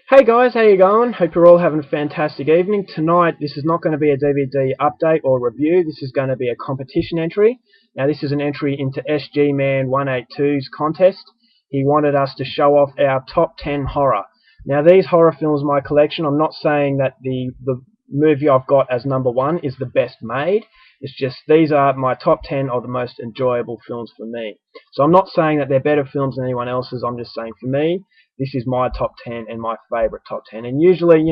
Hey guys, how you going? Hope you're all having a fantastic evening. Tonight, this is not going to be a DVD update or review. This is going to be a competition entry. Now, this is an entry into sgman182's contest. He wanted us to show off our top 10 horror. Now, these horror films in my collection, I'm not saying that the movie I've got as number one is the best made. It's just these are my top 10 of the most enjoyable films for me. So I'm not saying that they're better films than anyone else's. I'm just saying for me, this is my top 10 and my favourite top 10. And usually,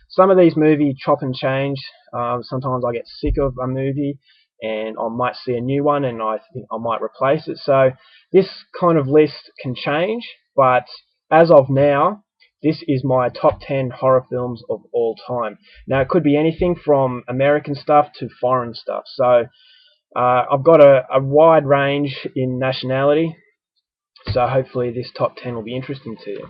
some of these movies chop and change. Sometimes I get sick of a movie and I might see a new one and I think I might replace it. So this kind of list can change, but as of now, this is my top 10 horror films of all time. Now, it could be anything from American stuff to foreign stuff. So I've got a wide range in nationality. So hopefully this top 10 will be interesting to you.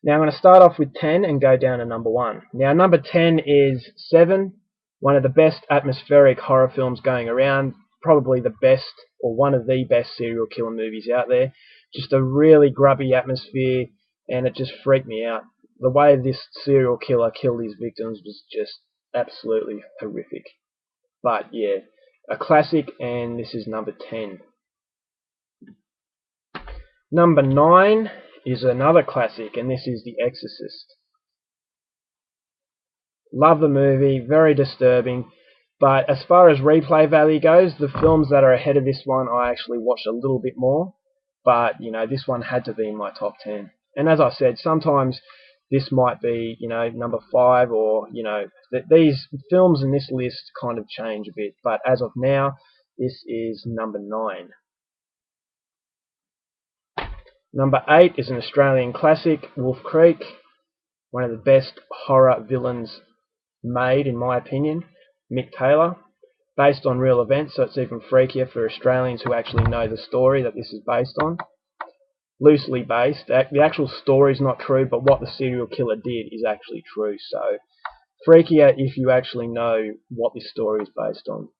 Now I'm going to start off with 10 and go down to number 1. Now number 10 is Seven, one of the best atmospheric horror films going around. Probably the best, or one of the best serial killer movies out there. Just a really grubby atmosphere, and it just freaked me out. The way this serial killer killed his victims was just absolutely horrific. But yeah, a classic, and this is number 10. Number 9 is another classic, and this is The Exorcist. Love the movie, very disturbing, but as far as replay value goes, the films that are ahead of this one I actually watched a little bit more, but this one had to be in my top 10. And as I said, sometimes this might be number 5, or these films in this list kind of change a bit, but as of now, this is number 9. Number 8 is an Australian classic, Wolf Creek, one of the best horror villains made, in my opinion, Mick Taylor, based on real events, so it's even freakier for Australians who actually know the story that this is based on. Loosely based. The actual story is not true, but what the serial killer did is actually true, so freakier if you actually know what this story is based on.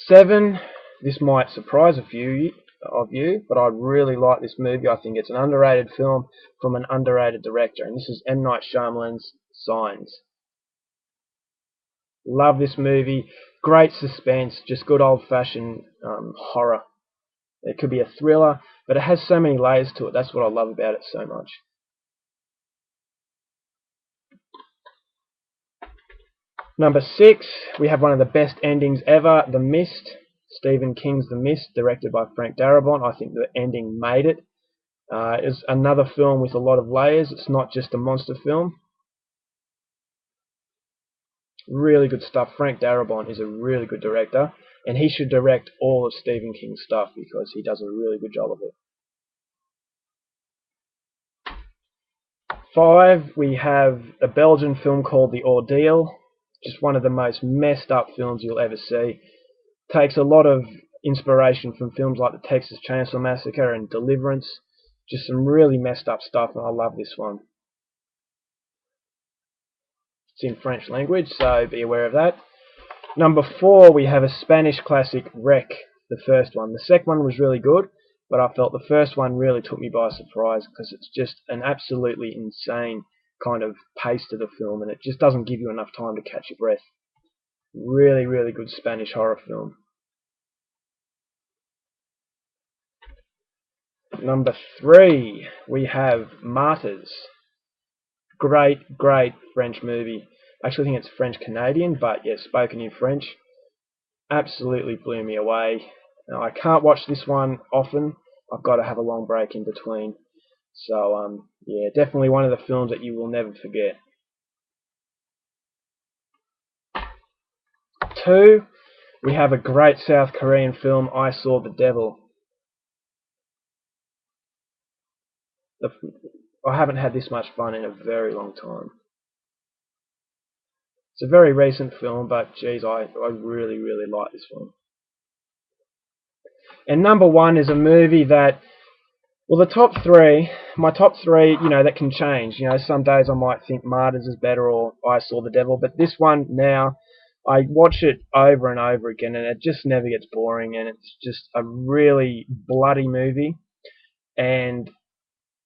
7. This might surprise a few of you, but I really like this movie. I think it's an underrated film from an underrated director, and this is M. Night Shyamalan's Signs. Love this movie. Great suspense, just good old-fashioned horror. It could be a thriller, but it has so many layers to it. That's what I love about it so much. Number 6, we have one of the best endings ever, The Mist. Stephen King's The Mist, directed by Frank Darabont. I think the ending made it. It's another film with a lot of layers. It's not just a monster film. Really good stuff. Frank Darabont is a really good director, and he should direct all of Stephen King's stuff because he does a really good job of it. 5, we have a Belgian film called The Ordeal. Just one of the most messed up films you'll ever see. Takes a lot of inspiration from films like the Texas Chainsaw Massacre and Deliverance. Just some really messed up stuff, and I love this one. It's in French language, so be aware of that. Number 4, we have a Spanish classic, Wreck, the first one. The second one was really good, but I felt the first one really took me by surprise because it's just an absolutely insane kind of pace to the film, and it just doesn't give you enough time to catch your breath. Really, really good Spanish horror film. Number 3, we have Martyrs. Great, great French movie. I actually think it's French-Canadian, but yeah, spoken in French. Absolutely blew me away. Now, I can't watch this one often. I've got to have a long break in between. So, yeah, definitely one of the films that you will never forget. 2, we have a great South Korean film, I Saw the Devil. I haven't had this much fun in a very long time. It's a very recent film, but geez, I really, really like this one. And number 1 is a movie that, well, my top 3, that can change. Some days I might think Martyrs is better or I Saw the Devil, but this one now, I watch it over and over again, and it just never gets boring, and it's just a really bloody movie. And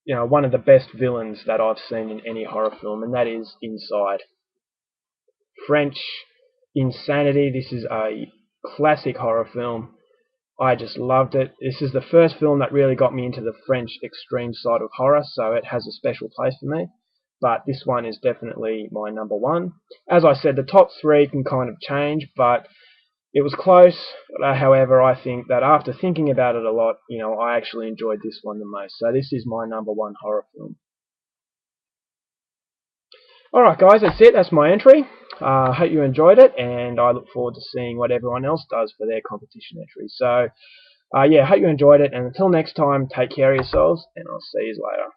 one of the best villains that I've seen in any horror film, and that is Inside. French insanity. This is a classic horror film. I just loved it. This is the first film that really got me into the French extreme side of horror, so it has a special place for me. But this one is definitely my number one. As I said, the top three can kind of change, but it was close. However, I think that after thinking about it a lot, I actually enjoyed this one the most. So this is my number one horror film. Alright guys, that's it. That's my entry. I hope you enjoyed it, and I look forward to seeing what everyone else does for their competition entries. So, yeah, hope you enjoyed it, and until next time, take care of yourselves, and I'll see you later.